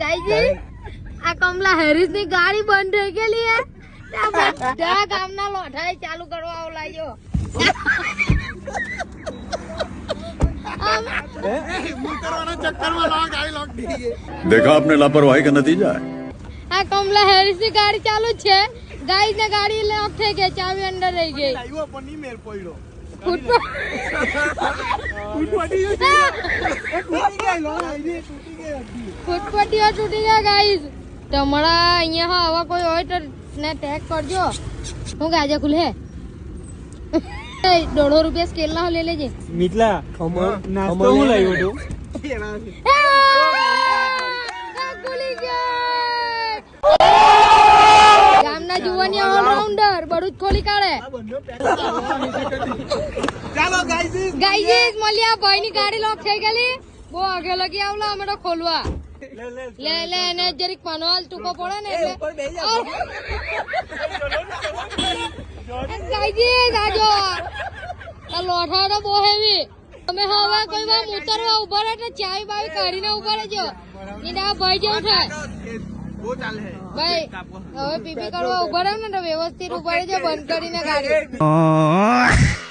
ગાઈજી આ કમલા હેરિસ ની ગાડી બંધ થઈ ગયેલી હે બધા ગામના લોઠાઈ ચાલુ કરવા આવ લાગ્યો देखा आपने लापरवाही का नतीजा है। આ કમલા હેરિસ ની ગાડી ચાલુ છે ગાઈસ ને ગાડી લોક થઈ ગઈ ચાવી અંદર રહી ગઈ ફૂટપટ્ટીઓ તૂટી ગયા ગાઈસ તમારા અહીંયા આવા કોઈ હોય તો ને ટેગ કરજો હું ગાજે ખુલે 150 રૂપિયા સ્કેલ ના લઈ લેજે મિતલા નાસ્તો હું લાવ્યો તો ગામના જુવાની ઓલરાઉન્ડર બડું જ ખોલી કાઢે ચાલો ગાઈસ ગાઈસ મળ્યા ભાઈ ની ગાડી લોક થઈ ગયેલી બહુ આગે લગી આવલા અમે તો ખોલવા લે લે ને જરીક પનોલ ટૂંકો પડે ને એટલે ગાઈસ આજો આ લોઠા તો બહુ હેવી તમે હવે કોઈ વાર ઉતરવા ઉભા રહે તો ચાવી બાવી કાઢીને ઉભા રહેજો નીડા ભાઈ જેવું થાય ભાઈ હવે પીપી કરવા ઉભા રહે ને તો વ્યવસ્થિત ઉભા રહેજો બંધ કરીને ગાડી